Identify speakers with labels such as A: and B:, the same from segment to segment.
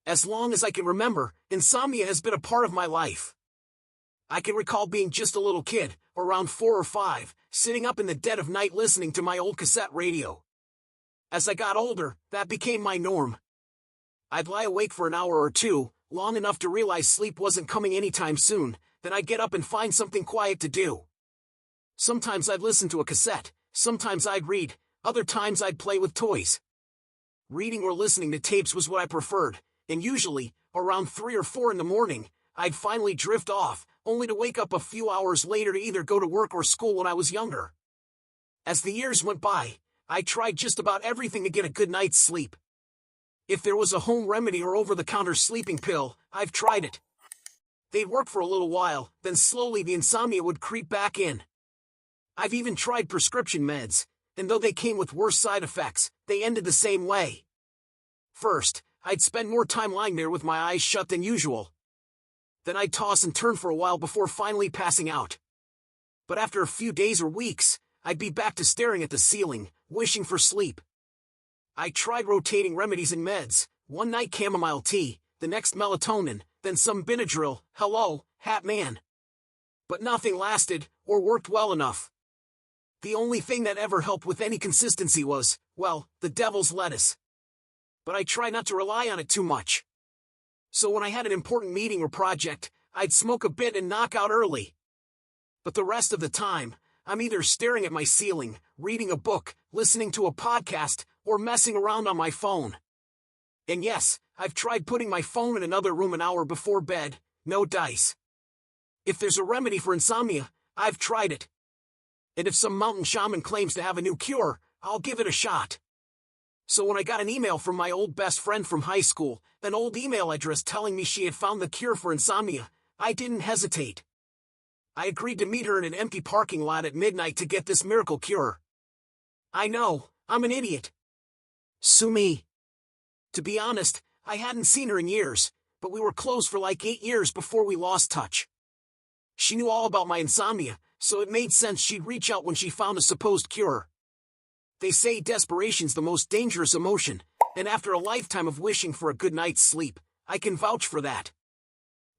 A: As long as I can remember, insomnia has been a part of my life. I can recall being just a little kid, around 4 or 5, sitting up in the dead of night listening to my old cassette radio. As I got older, that became my norm. I'd lie awake for an hour or two, long enough to realize sleep wasn't coming anytime soon, then I'd get up and find something quiet to do. Sometimes I'd listen to a cassette, sometimes I'd read, other times I'd play with toys. Reading or listening to tapes was what I preferred, and usually, around 3 or 4 in the morning, I'd finally drift off, only to wake up a few hours later to either go to work or school when I was younger. As the years went by, I tried just about everything to get a good night's sleep. If there was a home remedy or over-the-counter sleeping pill, I've tried it. They'd work for a little while, then slowly the insomnia would creep back in. I've even tried prescription meds, and though they came with worse side effects, they ended the same way. First, I'd spend more time lying there with my eyes shut than usual. Then I'd toss and turn for a while before finally passing out. But after a few days or weeks, I'd be back to staring at the ceiling, wishing for sleep. I tried rotating remedies and meds, one night chamomile tea, the next melatonin, then some Benadryl, hello, Hat Man. But nothing lasted, or worked well enough. The only thing that ever helped with any consistency was, well, the devil's lettuce. But I try not to rely on it too much. So when I had an important meeting or project, I'd smoke a bit and knock out early. But the rest of the time, I'm either staring at my ceiling, reading a book, listening to a podcast, or messing around on my phone. And yes, I've tried putting my phone in another room an hour before bed, no dice. If there's a remedy for insomnia, I've tried it. And if some mountain shaman claims to have a new cure, I'll give it a shot. So when I got an email from my old best friend from high school, an old email address telling me she had found the cure for insomnia, I didn't hesitate. I agreed to meet her in an empty parking lot at midnight to get this miracle cure. I know, I'm an idiot. Sue me. To be honest, I hadn't seen her in years, but we were close for like 8 years before we lost touch. She knew all about my insomnia, so it made sense she'd reach out when she found a supposed cure. They say desperation's the most dangerous emotion, and after a lifetime of wishing for a good night's sleep, I can vouch for that.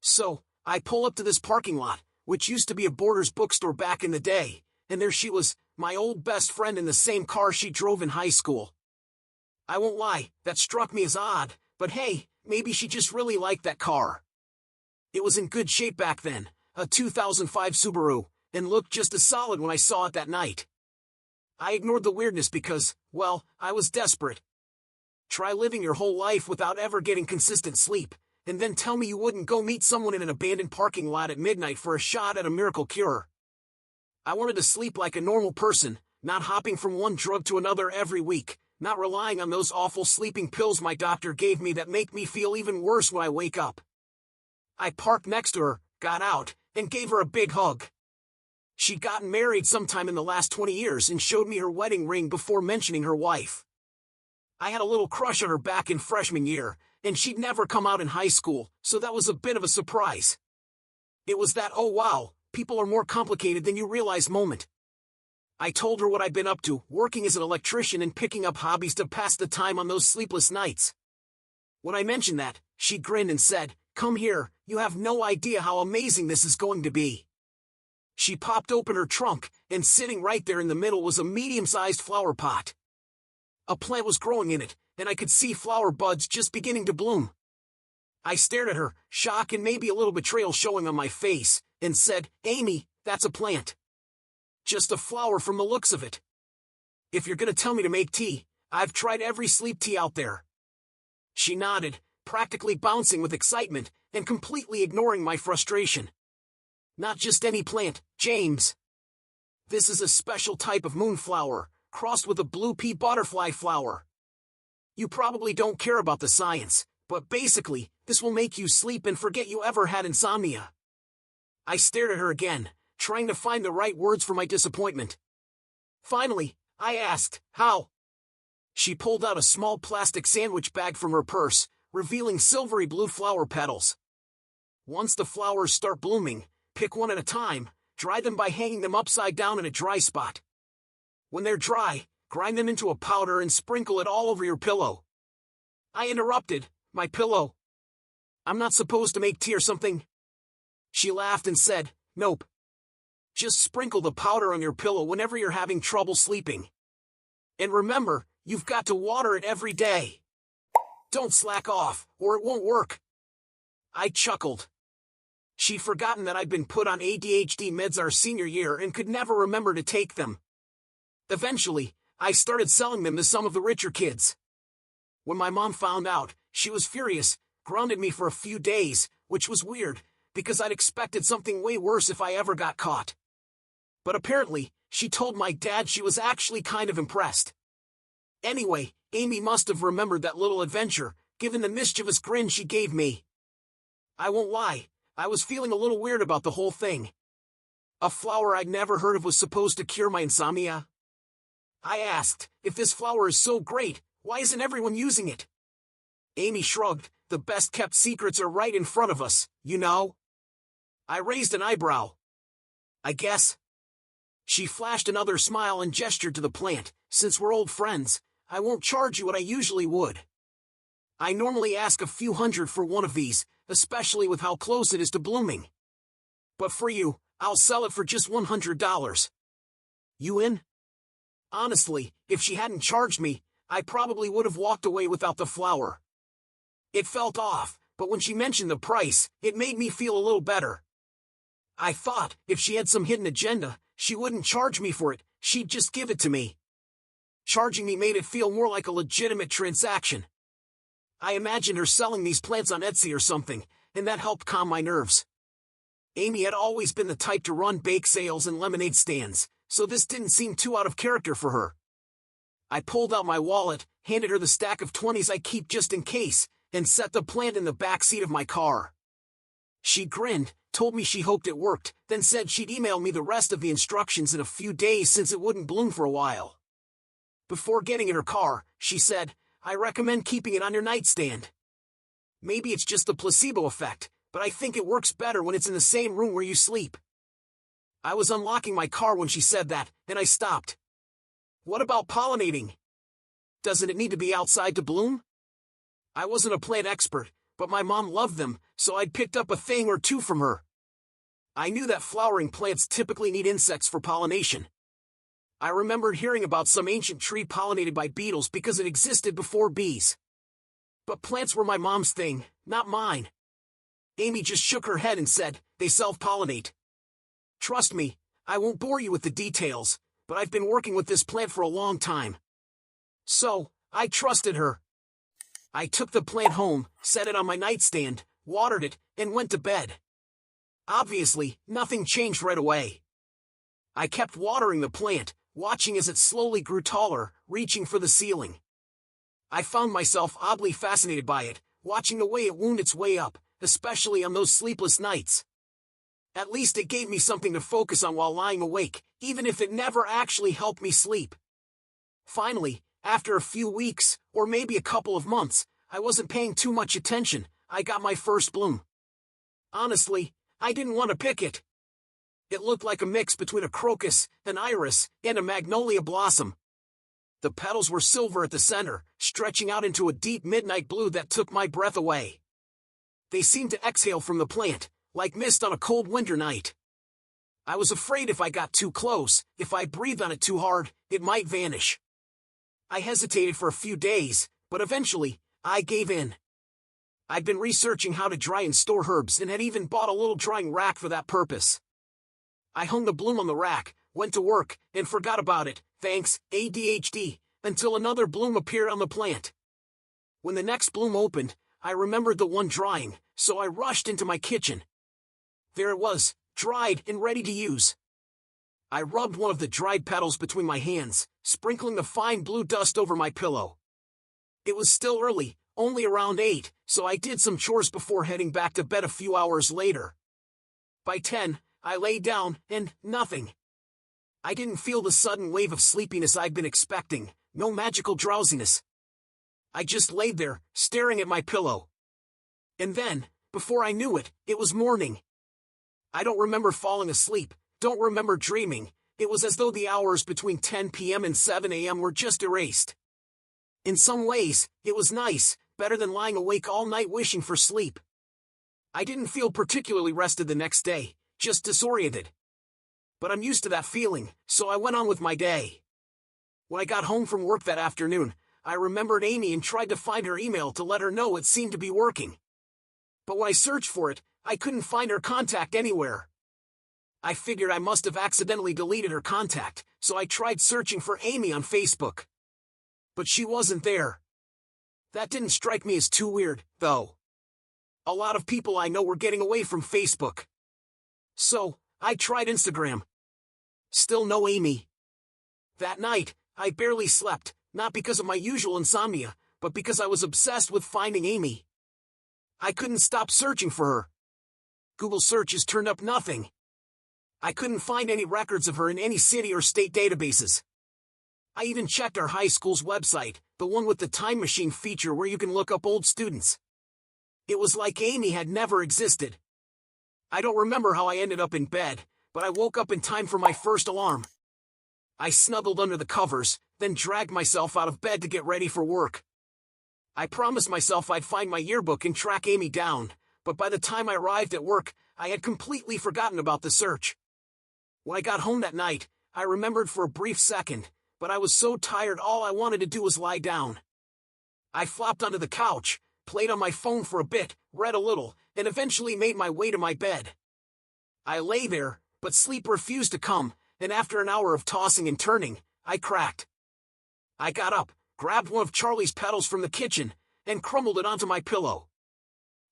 A: So, I pull up to this parking lot, which used to be a Borders bookstore back in the day, and there she was, my old best friend in the same car she drove in high school. I won't lie, that struck me as odd, but hey, maybe she just really liked that car. It was in good shape back then, a 2005 Subaru, and looked just as solid when I saw it that night. I ignored the weirdness because, well, I was desperate. Try living your whole life without ever getting consistent sleep, and then tell me you wouldn't go meet someone in an abandoned parking lot at midnight for a shot at a miracle cure. I wanted to sleep like a normal person, not hopping from one drug to another every week, not relying on those awful sleeping pills my doctor gave me that make me feel even worse when I wake up. I parked next to her, got out, and gave her a big hug. She'd gotten married sometime in the last 20 years and showed me her wedding ring before mentioning her wife. I had a little crush on her back in freshman year, and she'd never come out in high school, so that was a bit of a surprise. It was that, oh wow, people are more complicated than you realize moment. I told her what I'd been up to, working as an electrician and picking up hobbies to pass the time on those sleepless nights. When I mentioned that, she grinned and said, "Come here, you have no idea how amazing this is going to be." She popped open her trunk, and sitting right there in the middle was a medium-sized flower pot. A plant was growing in it, and I could see flower buds just beginning to bloom. I stared at her, shock and maybe a little betrayal showing on my face, and said, "Amy, that's a plant. Just a flower from the looks of it. If you're gonna tell me to make tea, I've tried every sleep tea out there." She nodded, practically bouncing with excitement, and completely ignoring my frustration. "Not just any plant, James. This is a special type of moonflower, crossed with a blue pea butterfly flower. You probably don't care about the science, but basically, this will make you sleep and forget you ever had insomnia." I stared at her again, trying to find the right words for my disappointment. Finally, I asked, "How?" She pulled out a small plastic sandwich bag from her purse, revealing silvery blue flower petals. "Once the flowers start blooming, pick one at a time, dry them by hanging them upside down in a dry spot. When they're dry, grind them into a powder and sprinkle it all over your pillow." I interrupted, "My pillow? I'm not supposed to make tea or something? She laughed and said, nope. Just sprinkle the powder on your pillow whenever you're having trouble sleeping. And remember, you've got to water it every day. Don't slack off, or it won't work. I chuckled. She'd forgotten that I'd been put on ADHD meds our senior year and could never remember to take them. Eventually, I started selling them to some of the richer kids. When my mom found out, she was furious, grounded me for a few days, which was weird, because I'd expected something way worse if I ever got caught. But apparently, she told my dad she was actually kind of impressed. Anyway, Amy must have remembered that little adventure, given the mischievous grin she gave me. I won't lie, I was feeling a little weird about the whole thing. A flower I'd never heard of was supposed to cure my insomnia. I asked, if this flower is so great, why isn't everyone using it? Amy shrugged, the best-kept secrets are right in front of us, you know? I raised an eyebrow. I guess. She flashed another smile and gestured to the plant. Since we're old friends, I won't charge you what I usually would. I normally ask a few hundred for one of these, especially with how close it is to blooming. But for you, I'll sell it for just $100. You in? Honestly, if she hadn't charged me, I probably would have walked away without the flower. It felt off, but when she mentioned the price, it made me feel a little better. I thought, if she had some hidden agenda, she wouldn't charge me for it, she'd just give it to me. Charging me made it feel more like a legitimate transaction. I imagined her selling these plants on Etsy or something, and that helped calm my nerves. Amy had always been the type to run bake sales and lemonade stands, so this didn't seem too out of character for her. I pulled out my wallet, handed her the stack of 20s I keep just in case, and set the plant in the back seat of my car. She grinned, told me she hoped it worked, then said she'd email me the rest of the instructions in a few days since it wouldn't bloom for a while. Before getting in her car, she said, I recommend keeping it on your nightstand. Maybe it's just the placebo effect, but I think it works better when it's in the same room where you sleep. I was unlocking my car when she said that, and I stopped. What about pollinating? Doesn't it need to be outside to bloom? I wasn't a plant expert, but my mom loved them, so I'd picked up a thing or two from her. I knew that flowering plants typically need insects for pollination. I remembered hearing about some ancient tree pollinated by beetles because it existed before bees. But plants were my mom's thing, not mine. Amy just shook her head and said, they self-pollinate. Trust me, I won't bore you with the details, but I've been working with this plant for a long time. So, I trusted her. I took the plant home, set it on my nightstand, watered it, and went to bed. Obviously, nothing changed right away. I kept watering the plant, watching as it slowly grew taller, reaching for the ceiling. I found myself oddly fascinated by it, watching the way it wound its way up, especially on those sleepless nights. At least it gave me something to focus on while lying awake, even if it never actually helped me sleep. Finally, after a few weeks, or maybe a couple of months, I wasn't paying too much attention, I got my first bloom. Honestly, I didn't want to pick it. It looked like a mix between a crocus, an iris, and a magnolia blossom. The petals were silver at the center, stretching out into a deep midnight blue that took my breath away. They seemed to exhale from the plant, like mist on a cold winter night. I was afraid if I got too close, if I breathed on it too hard, it might vanish. I hesitated for a few days, but eventually, I gave in. I'd been researching how to dry and store herbs and had even bought a little drying rack for that purpose. I hung the bloom on the rack, went to work, and forgot about it, thanks, ADHD, until another bloom appeared on the plant. When the next bloom opened, I remembered the one drying, so I rushed into my kitchen. There it was, dried and ready to use. I rubbed one of the dried petals between my hands, sprinkling the fine blue dust over my pillow. It was still early, only around 8, so I did some chores before heading back to bed a few hours later. By 10, I lay down, and nothing. I didn't feel the sudden wave of sleepiness I'd been expecting, no magical drowsiness. I just laid there, staring at my pillow. And then, before I knew it, it was morning. I don't remember falling asleep, don't remember dreaming. It was as though the hours between 10 p.m. and 7 a.m. were just erased. In some ways, it was nice, better than lying awake all night wishing for sleep. I didn't feel particularly rested the next day, just disoriented. But I'm used to that feeling, so I went on with my day. When I got home from work that afternoon, I remembered Amy and tried to find her email to let her know it seemed to be working. But when I searched for it, I couldn't find her contact anywhere. I figured I must have accidentally deleted her contact, so I tried searching for Amy on Facebook. But she wasn't there. That didn't strike me as too weird, though. A lot of people I know were getting away from Facebook. So, I tried Instagram. Still no Amy. That night, I barely slept, not because of my usual insomnia, but because I was obsessed with finding Amy. I couldn't stop searching for her. Google searches turned up nothing. I couldn't find any records of her in any city or state databases. I even checked our high school's website, the one with the time machine feature where you can look up old students. It was like Amy had never existed. I don't remember how I ended up in bed, but I woke up in time for my first alarm. I snuggled under the covers, then dragged myself out of bed to get ready for work. I promised myself I'd find my yearbook and track Amy down, but by the time I arrived at work, I had completely forgotten about the search. When I got home that night, I remembered for a brief second, but I was so tired all I wanted to do was lie down. I flopped onto the couch, played on my phone for a bit, read a little, and eventually made my way to my bed. I lay there, but sleep refused to come, and after an hour of tossing and turning, I cracked. I got up, grabbed one of Charlie's petals from the kitchen, and crumbled it onto my pillow.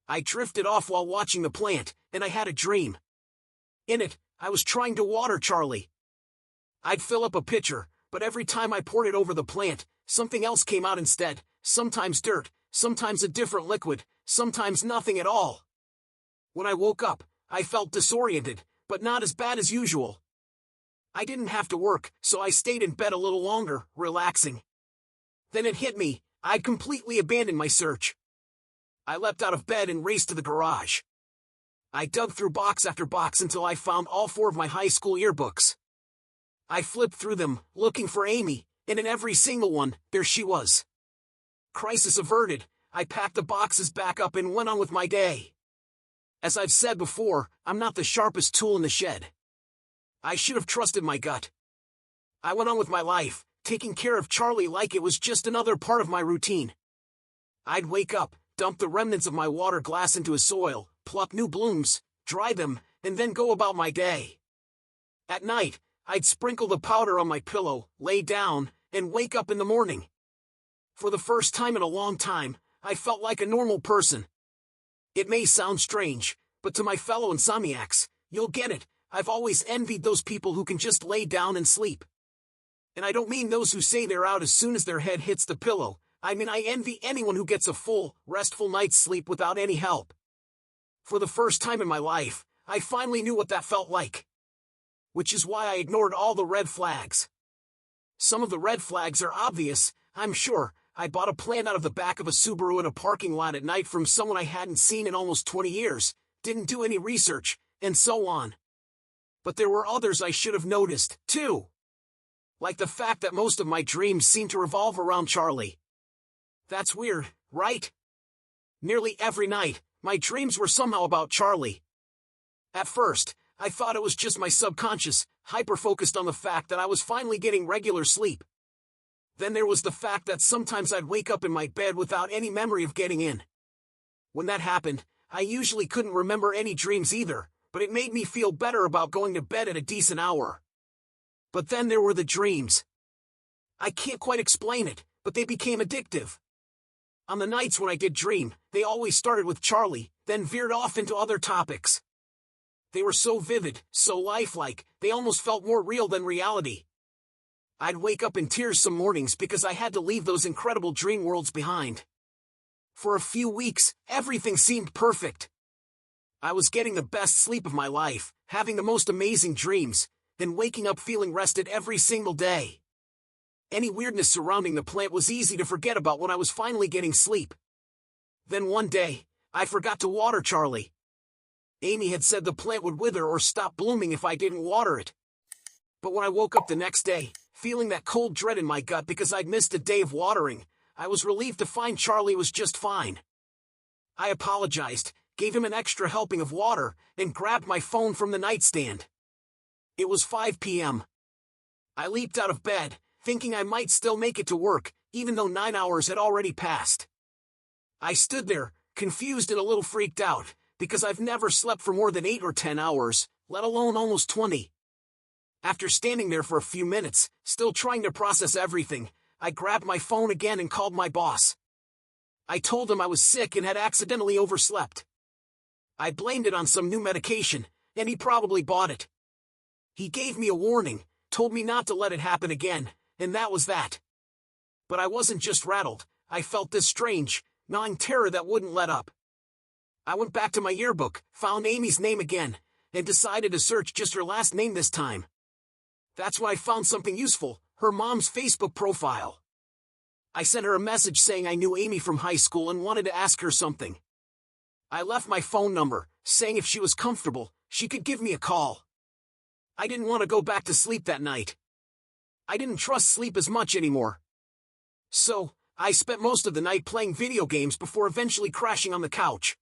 A: I drifted off while watching the plant, and I had a dream. In it, I was trying to water Charlie. I'd fill up a pitcher, but every time I poured it over the plant, something else came out instead, sometimes dirt, sometimes a different liquid, sometimes nothing at all. When I woke up, I felt disoriented, but not as bad as usual. I didn't have to work, so I stayed in bed a little longer, relaxing. Then it hit me, I'd completely abandoned my search. I leapt out of bed and raced to the garage. I dug through box after box until I found all 4 of my high school yearbooks. I flipped through them, looking for Amy, and in every single one, there she was. Crisis averted, I packed the boxes back up and went on with my day. As I've said before, I'm not the sharpest tool in the shed. I should have trusted my gut. I went on with my life, taking care of Charlie like it was just another part of my routine. I'd wake up, dump the remnants of my water glass into a soil, pluck new blooms, dry them, and then go about my day. At night, I'd sprinkle the powder on my pillow, lay down, and wake up in the morning. For the first time in a long time, I felt like a normal person. It may sound strange, but to my fellow insomniacs, you'll get it. I've always envied those people who can just lay down and sleep. And I don't mean those who say they're out as soon as their head hits the pillow. I mean I envy anyone who gets a full, restful night's sleep without any help. For the first time in my life, I finally knew what that felt like. Which is why I ignored all the red flags. Some of the red flags are obvious, I'm sure. I bought a plant out of the back of a Subaru in a parking lot at night from someone I hadn't seen in almost 20 years, didn't do any research, and so on. But there were others I should have noticed, too. Like the fact that most of my dreams seem to revolve around Charlie. That's weird, right? Nearly every night, my dreams were somehow about Charlie. At first, I thought it was just my subconscious, hyper-focused on the fact that I was finally getting regular sleep. Then there was the fact that sometimes I'd wake up in my bed without any memory of getting in. When that happened, I usually couldn't remember any dreams either, but it made me feel better about going to bed at a decent hour. But then there were the dreams. I can't quite explain it, but they became addictive. On the nights when I did dream, they always started with Charlie, then veered off into other topics. They were so vivid, so lifelike, they almost felt more real than reality. I'd wake up in tears some mornings because I had to leave those incredible dream worlds behind. For a few weeks, everything seemed perfect. I was getting the best sleep of my life, having the most amazing dreams, and waking up feeling rested every single day. Any weirdness surrounding the plant was easy to forget about when I was finally getting sleep. Then one day, I forgot to water Charlie. Amy had said the plant would wither or stop blooming if I didn't water it. But when I woke up the next day, feeling that cold dread in my gut because I'd missed a day of watering, I was relieved to find Charlie was just fine. I apologized, gave him an extra helping of water, and grabbed my phone from the nightstand. It was 5 p.m. I leaped out of bed, thinking I might still make it to work, even though 9 hours had already passed. I stood there, confused and a little freaked out, because I've never slept for more than 8 or 10 hours, let alone almost 20. After standing there for a few minutes, still trying to process everything, I grabbed my phone again and called my boss. I told him I was sick and had accidentally overslept. I blamed it on some new medication, and he probably bought it. He gave me a warning, told me not to let it happen again, and that was that. But I wasn't just rattled, I felt this strange, gnawing terror that wouldn't let up. I went back to my yearbook, found Amy's name again, and decided to search just her last name this time. That's when I found something useful, her mom's Facebook profile. I sent her a message saying I knew Amy from high school and wanted to ask her something. I left my phone number, saying if she was comfortable, she could give me a call. I didn't want to go back to sleep that night. I didn't trust sleep as much anymore. So, I spent most of the night playing video games before eventually crashing on the couch.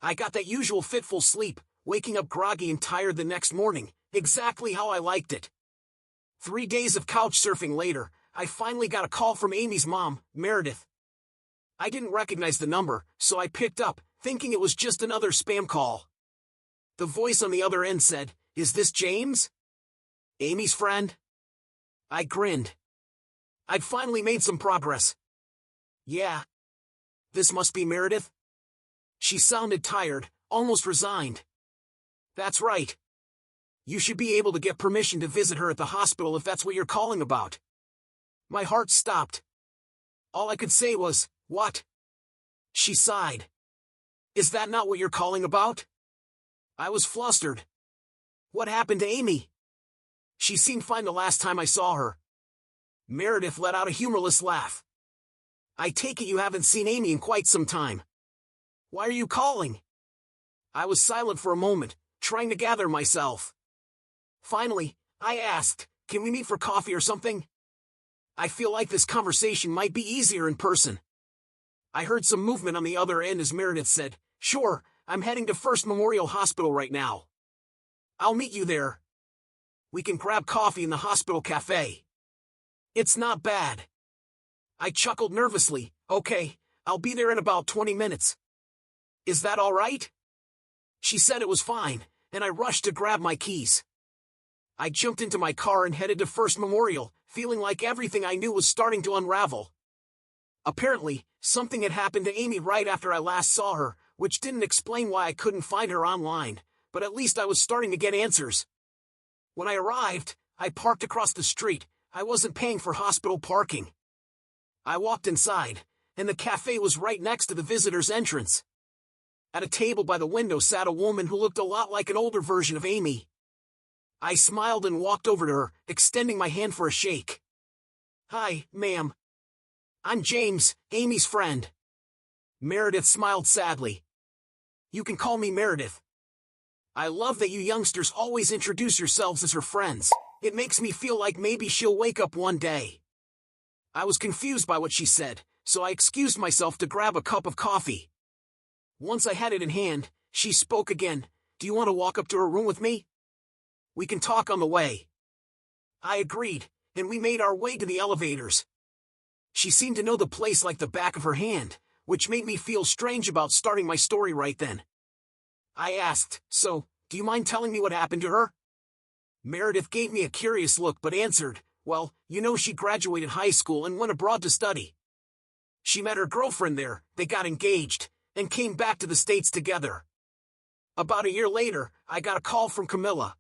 A: I got that usual fitful sleep, waking up groggy and tired the next morning, exactly how I liked it. 3 days of couch surfing later, I finally got a call from Amy's mom, Meredith. I didn't recognize the number, so I picked up, thinking it was just another spam call. The voice on the other end said, "Is this James? Amy's friend?" I grinned. I'd finally made some progress. "Yeah. This must be Meredith?" She sounded tired, almost resigned. "That's right. You should be able to get permission to visit her at the hospital if that's what you're calling about." My heart stopped. All I could say was, "What?" She sighed. "Is that not what you're calling about?" I was flustered. "What happened to Amy?" "She seemed fine the last time I saw her." Meredith let out a humorless laugh. "I take it you haven't seen Amy in quite some time. Why are you calling?" I was silent for a moment, trying to gather myself. Finally, I asked, "Can we meet for coffee or something? I feel like this conversation might be easier in person." I heard some movement on the other end as Meredith said, "Sure, I'm heading to First Memorial Hospital right now. I'll meet you there. We can grab coffee in the hospital cafe. It's not bad." I chuckled nervously. "Okay, I'll be there in about 20 minutes. Is that all right?" She said it was fine, and I rushed to grab my keys. I jumped into my car and headed to First Memorial, feeling like everything I knew was starting to unravel. Apparently, something had happened to Amy right after I last saw her, which didn't explain why I couldn't find her online, but at least I was starting to get answers. When I arrived, I parked across the street. I wasn't paying for hospital parking. I walked inside, and the cafe was right next to the visitor's entrance. At a table by the window sat a woman who looked a lot like an older version of Amy. I smiled and walked over to her, extending my hand for a shake. "Hi, ma'am. I'm James, Amy's friend." Meredith smiled sadly. "You can call me Meredith. I love that you youngsters always introduce yourselves as her friends. It makes me feel like maybe she'll wake up one day." I was confused by what she said, so I excused myself to grab a cup of coffee. Once I had it in hand, she spoke again. "Do you want to walk up to her room with me? We can talk on the way." I agreed, and we made our way to the elevators. She seemed to know the place like the back of her hand, which made me feel strange about starting my story right then. I asked, "So, do you mind telling me what happened to her?" Meredith gave me a curious look but answered, "Well, you know she graduated high school and went abroad to study. She met her girlfriend there, they got engaged, and came back to the States together. About a year later, I got a call from Camilla.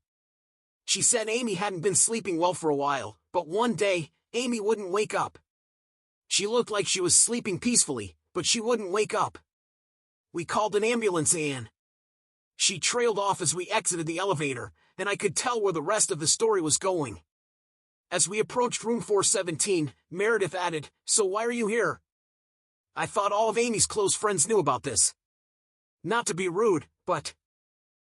A: She said Amy hadn't been sleeping well for a while, but one day, Amy wouldn't wake up. She looked like she was sleeping peacefully, but she wouldn't wake up. We called an ambulance and she trailed off as we exited the elevator, and I could tell where the rest of the story was going. As we approached room 417, Meredith added, "So why are you here?" I thought all of Amy's close friends knew about this. Not to be rude, but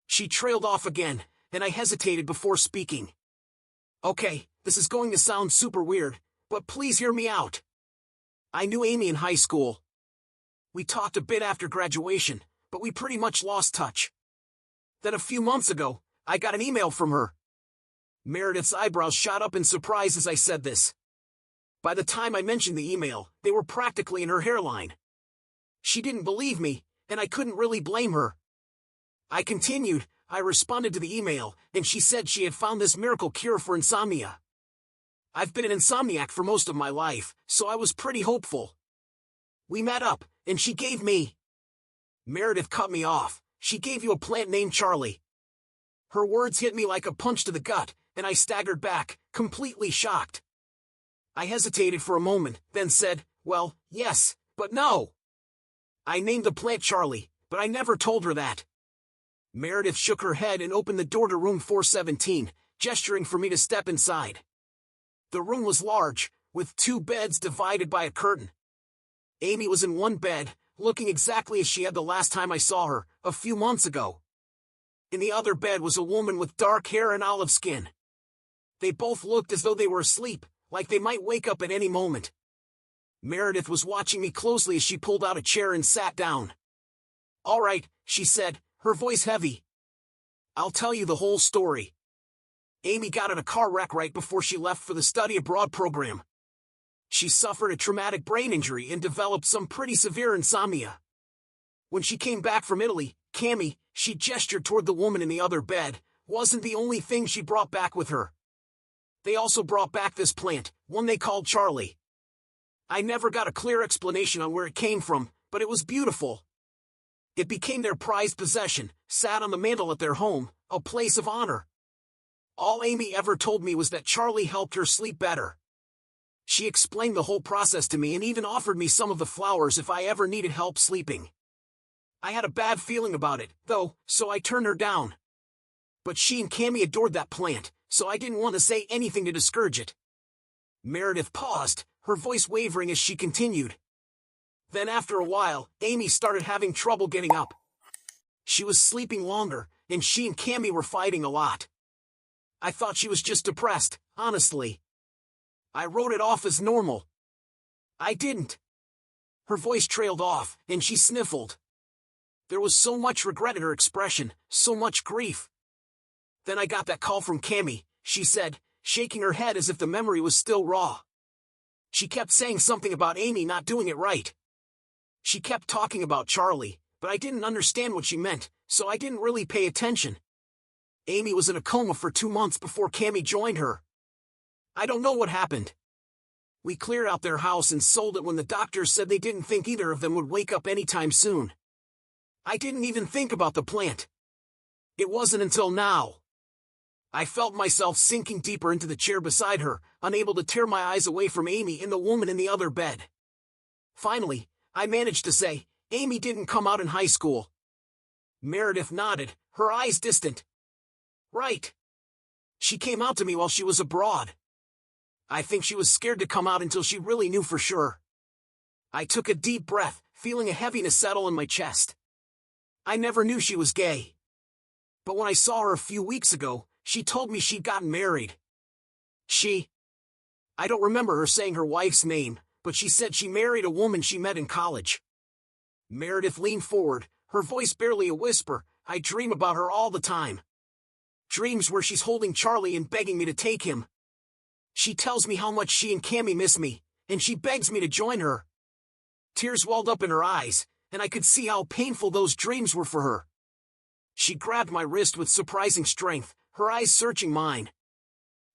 A: she trailed off again, and I hesitated before speaking. "Okay, this is going to sound super weird, but please hear me out. I knew Amy in high school. We talked a bit after graduation, but we pretty much lost touch. Then a few months ago, I got an email from her. Meredith's eyebrows shot up in surprise as I said this. By the time I mentioned the email, they were practically in her hairline. She didn't believe me, and I couldn't really blame her. I continued, I responded to the email, and she said she had found this miracle cure for insomnia. I've been an insomniac for most of my life, so I was pretty hopeful. We met up, and she gave me... Meredith cut me off. She gave you a plant named Charlie. Her words hit me like a punch to the gut, and I staggered back, completely shocked. I hesitated for a moment, then said, well, yes, but no. I named the plant Charlie, but I never told her that. Meredith shook her head and opened the door to room 417, gesturing for me to step inside. The room was large, with 2 beds divided by a curtain. Amy was in one bed, looking exactly as she had the last time I saw her, a few months ago. In the other bed was a woman with dark hair and olive skin. They both looked as though they were asleep, like they might wake up at any moment. Meredith was watching me closely as she pulled out a chair and sat down. All right, she said, her voice heavy. I'll tell you the whole story. Amy got in a car wreck right before she left for the study abroad program. She suffered a traumatic brain injury and developed some pretty severe insomnia. When she came back from Italy, Cammy, she gestured toward the woman in the other bed, wasn't the only thing she brought back with her. They also brought back this plant, one they called Charlie. I never got a clear explanation on where it came from, but it was beautiful. It became their prized possession, sat on the mantel at their home, a place of honor. All Amy ever told me was that Charlie helped her sleep better. She explained the whole process to me and even offered me some of the flowers if I ever needed help sleeping. I had a bad feeling about it, though, so I turned her down. But she and Cammy adored that plant, so I didn't want to say anything to discourage it. Meredith paused, her voice wavering as she continued. Then after a while, Amy started having trouble getting up. She was sleeping longer, and she and Cammy were fighting a lot. I thought she was just depressed, honestly. I wrote it off as normal. I didn't. Her voice trailed off, and she sniffled. There was so much regret in her expression, so much grief. Then I got that call from Cammy, she said, shaking her head as if the memory was still raw. She kept saying something about Amy not doing it right. She kept talking about Charlie, but I didn't understand what she meant, so I didn't really pay attention. Amy was in a coma for 2 months before Cammy joined her. I don't know what happened. We cleared out their house and sold it when the doctors said they didn't think either of them would wake up anytime soon. I didn't even think about the plant. It wasn't until now. I felt myself sinking deeper into the chair beside her, unable to tear my eyes away from Amy and the woman in the other bed. Finally, I managed to say, Amy didn't come out in high school. Meredith nodded, her eyes distant. Right. She came out to me while she was abroad. I think she was scared to come out until she really knew for sure. I took a deep breath, feeling a heaviness settle in my chest. I never knew she was gay. But when I saw her a few weeks ago, she told me she'd gotten married. I don't remember her saying her wife's name, but she said she married a woman she met in college. Meredith leaned forward, her voice barely a whisper. I dream about her all the time. Dreams where she's holding Charlie and begging me to take him. She tells me how much she and Cammy miss me, and she begs me to join her. Tears welled up in her eyes, and I could see how painful those dreams were for her. She grabbed my wrist with surprising strength, her eyes searching mine.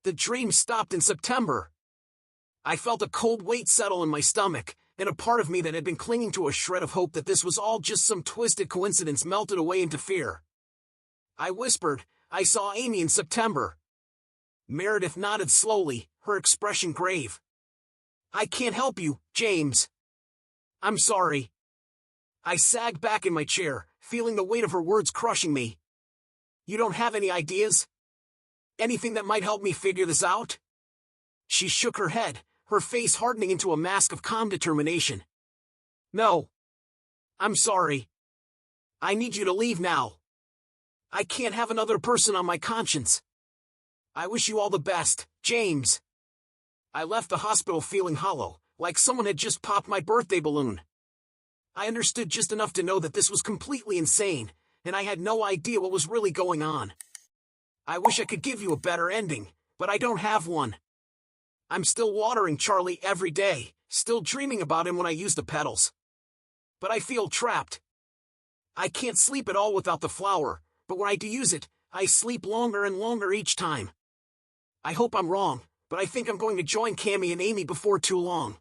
A: The dream stopped in September. I felt a cold weight settle in my stomach, and a part of me that had been clinging to a shred of hope that this was all just some twisted coincidence melted away into fear. I whispered, I saw Amy in September. Meredith nodded slowly, her expression grave. I can't help you, James. I'm sorry. I sagged back in my chair, feeling the weight of her words crushing me. You don't have any ideas? Anything that might help me figure this out? She shook her head, her face hardening into a mask of calm determination. No. I'm sorry. I need you to leave now. I can't have another person on my conscience. I wish you all the best, James. I left the hospital feeling hollow, like someone had just popped my birthday balloon. I understood just enough to know that this was completely insane, and I had no idea what was really going on. I wish I could give you a better ending, but I don't have one. I'm still watering Charlie every day, still dreaming about him when I use the petals. But I feel trapped. I can't sleep at all without the flower, but when I do use it, I sleep longer and longer each time. I hope I'm wrong, but I think I'm going to join Cammy and Amy before too long.